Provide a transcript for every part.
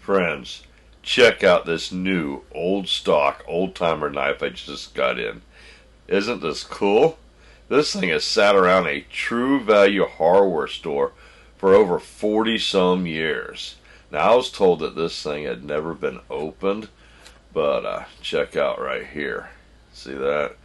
Friends, check out this new old stock old timer knife I just got in. Isn't this cool? This thing has sat around a True Value hardware store for over 40 some years. Now I was told that this thing had never been opened, but check out right here. See that?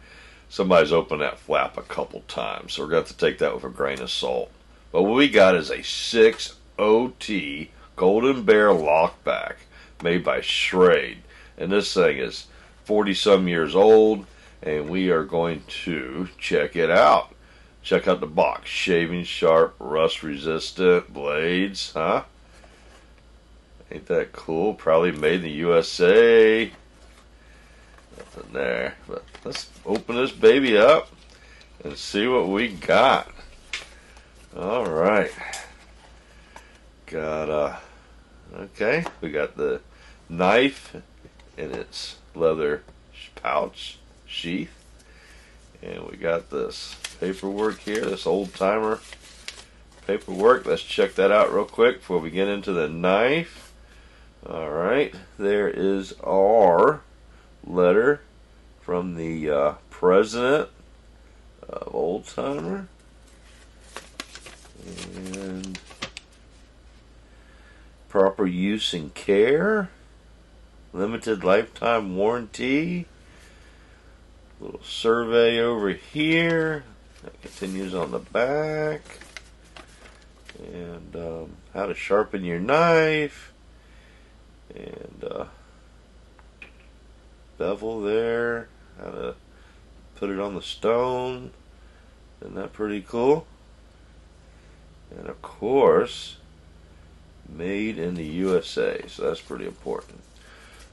Somebody's opened that flap a couple times, so we're going to have to take that with a grain of salt. But what we got is a 6OT Golden Bear lockback made by Schrade. And this thing is 40 some years old, and we are going to check it out. Check out the box. Shaving sharp, rust resistant blades, huh? Ain't that cool? Probably made in the USA. Nothing there. But let's open this baby up and see what we got. Alright. Okay, we got the knife in its leather pouch sheath, and we got this paperwork here, this old timer paperwork. Let's check that out real quick before we get into the knife. Alright, there is our letter from the president of Old Timer, and proper use and care, limited lifetime warranty, little survey over here that continues on the back, and how to sharpen your knife, and bevel there, how to put it on the stone. Isn't that pretty cool? And of course, made in the USA, so that's pretty important.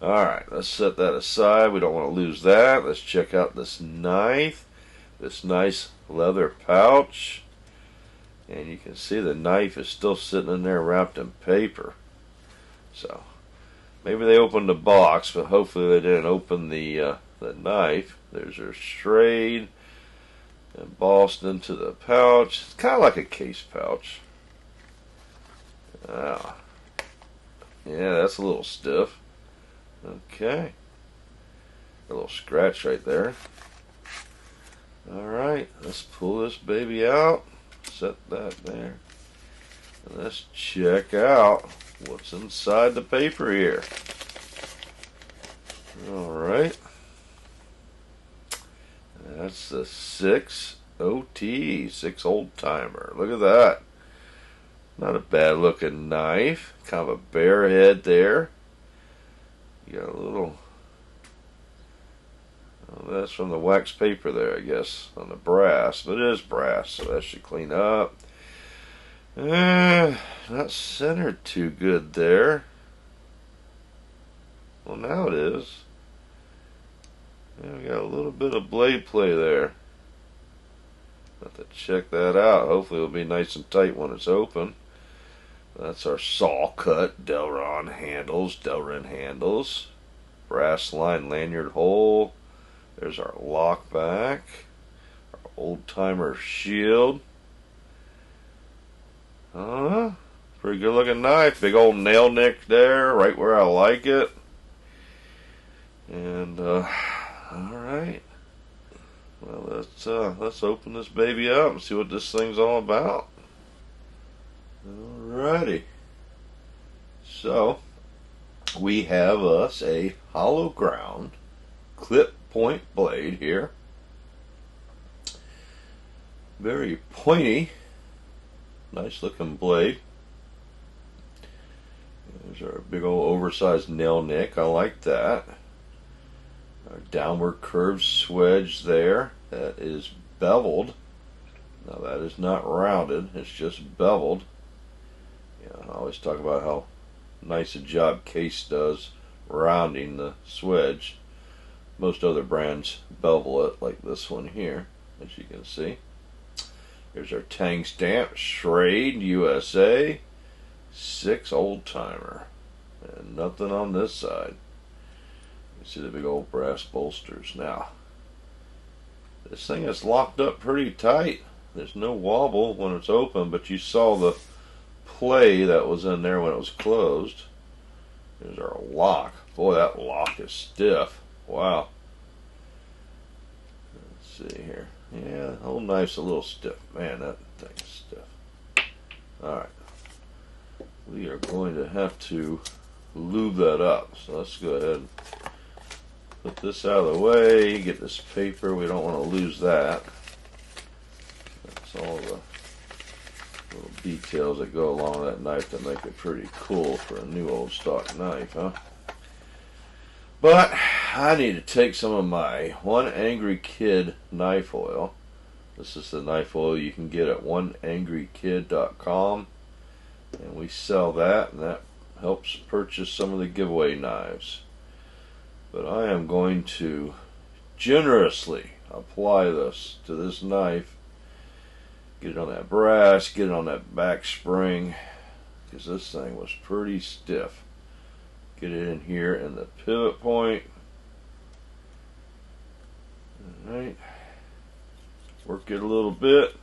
Alright, let's set that aside. We don't want to lose that. Let's check out this knife, this nice leather pouch, and you can see the knife is still sitting in there wrapped in paper. So maybe they opened the box, but hopefully they didn't open the knife. There's our Schrade embossed into the pouch. It's kind of like a case pouch. Ah, yeah, that's a little stiff. Okay, a little scratch right there. Alright, let's pull this baby out, set that there, and let's check out what's inside the paper here. Alright, that's the 6OT, 6 old timer. Look at that. Not a bad looking knife. Kind of a bear head there. You got a little, oh, that's from the wax paper there, I guess, on the brass. But it is brass, so that should clean up. Not centered too good there. Well, now it is. Yeah, we got a little bit of blade play there. Have to check that out. Hopefully it'll be nice and tight when it's open. That's our saw cut Delrin handles. Brass line lanyard hole. There's our lockback. Our old timer shield. Pretty good looking knife. Big old nail nick there, right where I like it. And alright. Well, let's open this baby up and see what this thing's all about. Alrighty. So, we have us a hollow ground clip point blade here. Very pointy. Nice looking blade. There's our big old oversized nail nick. I like that. Our downward curved swedge there. That is beveled. Now that is not rounded. It's just beveled. I always talk about how nice a job Case does rounding the swedge. Most other brands bevel it, like this one here, as you can see. Here's our tang stamp, Schrade USA, 6 old timer, and nothing on this side. You see the big old brass bolsters. Now, this thing is locked up pretty tight. There's no wobble when it's open, but you saw the play that was in there when it was closed. There's our lock. Boy, that lock is stiff. Wow. Let's see here. Yeah, the whole knife's a little stiff. Man, that thing's stiff. Alright. We are going to have to lube that up. So let's go ahead and put this out of the way. Get this paper. We don't want to lose that. That's all the little details that go along with that knife that make it pretty cool for a new old stock knife, huh? But I need to take some of my One Angry Kid knife oil. This is the knife oil you can get at oneangrykid.com, and we sell that, and that helps purchase some of the giveaway knives. But I am going to generously apply this to this knife. Get it on that brass, get it on that back spring, because this thing was pretty stiff. Get it in here in the pivot point. Alright. Work it a little bit.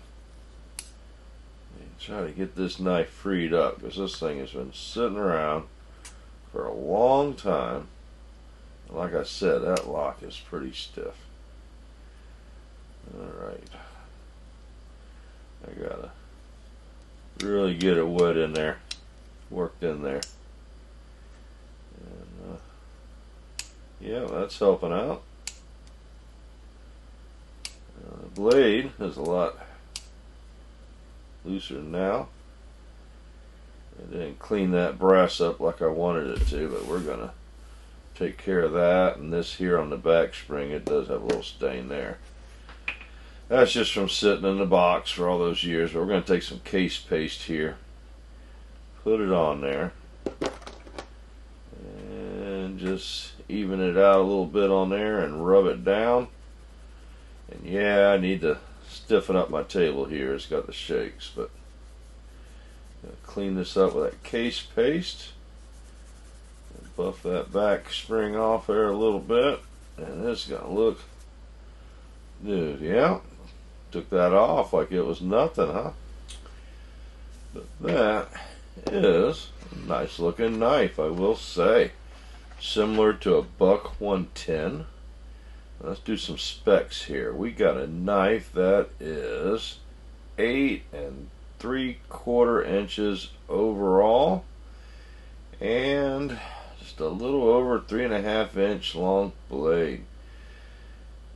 And try to get this knife freed up, because this thing has been sitting around for a long time. And like I said, that lock is pretty stiff. Alright. I gotta really get it wet in there, worked in there. And yeah, that's helping out. The blade is a lot looser now. I didn't clean that brass up like I wanted it to, but we're gonna take care of that. And this here on the back spring, it does have a little stain there. That's just from sitting in the box for all those years. But we're going to take some case paste here, put it on there, and just even it out a little bit on there and rub it down. And yeah, I need to stiffen up my table here. It's got the shakes, but I'm going to clean this up with that case paste and buff that back spring off there a little bit. And this is going to look new. Yeah. Took that off like it was nothing, huh? But that is a nice looking knife, I will say. Similar to a Buck 110. Let's do some specs here. We got a knife that is 8 3/4 inches overall, and just a little over 3.5 inch long blade.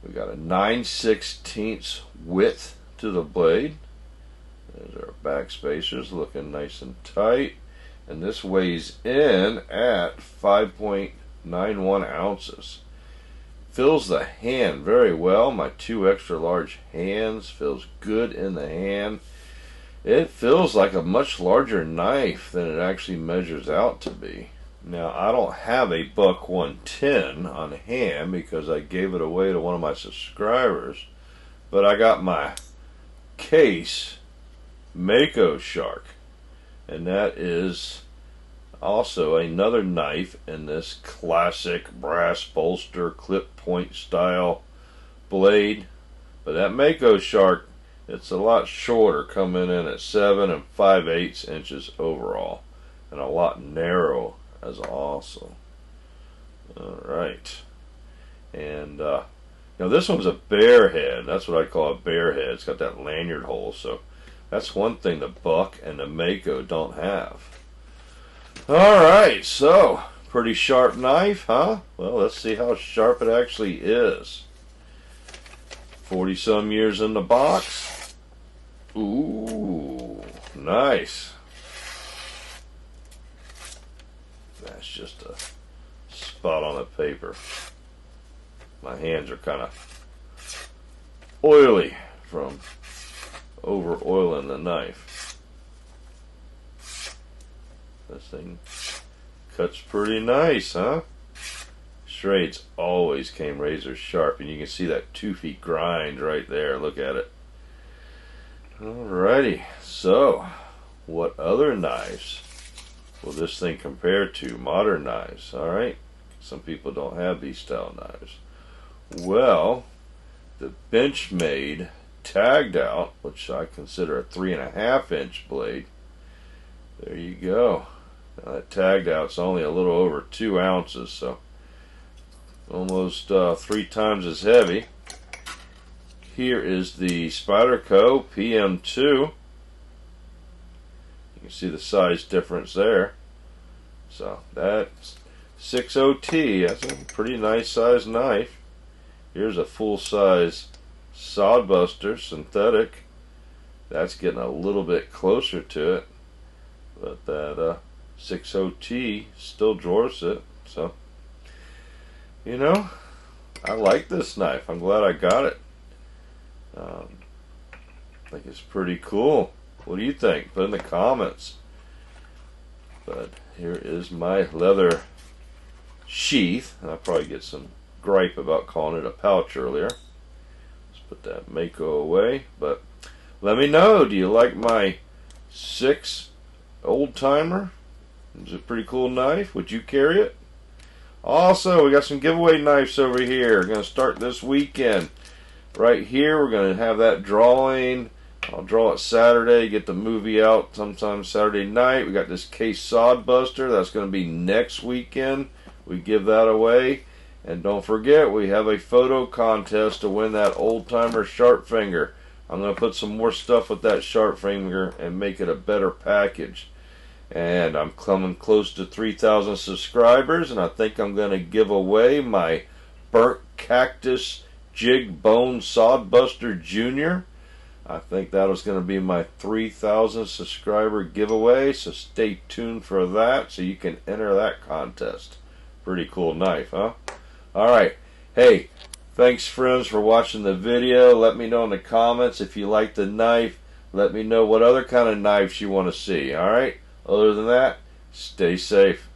We got a 9/16 width to the blade. There's our back spacers looking nice and tight. And this weighs in at 5.91 ounces. Fills the hand very well. My 2 extra large hands feels good in the hand. It feels like a much larger knife than it actually measures out to be. Now, I don't have a Buck 110 on hand because I gave it away to one of my subscribers, but I got my case Mako Shark, and that is also another knife in this classic brass bolster clip point style blade. But that Mako Shark, it's a lot shorter, coming in at 7 5/8 inches overall, and a lot narrow as also. Alright. And this one's a bear head. That's what I call a bear head. It's got that lanyard hole, so that's one thing the Buck and the Mako don't have. Alright, so pretty sharp knife, huh? Well, let's see how sharp it actually is. 40 some years in the box. Ooh, nice. That's just a spot on the paper. My hands are kind of oily from over oiling the knife. This thing cuts pretty nice, huh? Straights always came razor sharp, and you can see that toothy grind right there. Look at it. Alrighty, so what other knives will this thing compare to? Modern knives, alright? Some people don't have these style knives. Well, the Benchmade tagged out, which I consider a 3.5 inch blade. There you go. That tagged out, it's only a little over 2 ounces, so almost 3 times as heavy. Here is the Spyderco PM2. You can see the size difference there. So that's 60T. That's a pretty nice size knife. Here's a full-size Sodbuster synthetic. That's getting a little bit closer to it, but that 60T still dwarfs it. So, you know, I like this knife. I'm glad I got it. I think it's pretty cool. What do you think? Put in the comments. But here is my leather sheath. And I'll probably get some gripe about calling it a pouch earlier. Let's put that Mako away. But let me know, do you like my 6 old timer? It's a pretty cool knife. Would you carry it? Also, we got some giveaway knives over here. We're going to start this weekend. Right here, we're going to have that drawing. I'll draw it Saturday, get the movie out sometime Saturday night. We got this case Sodbuster. That's going to be next weekend. We give that away. And don't forget, we have a photo contest to win that old timer sharp finger. I'm going to put some more stuff with that sharp finger and make it a better package. And I'm coming close to 3,000 subscribers, and I think I'm going to give away my Burnt Cactus Jig Bone Sodbuster Jr. I think that was going to be my 3,000 subscriber giveaway, so stay tuned for that so you can enter that contest. Pretty cool knife, huh? Alright, hey, thanks friends for watching the video. Let me know in the comments if you like the knife. Let me know what other kind of knives you want to see, alright? Other than that, stay safe.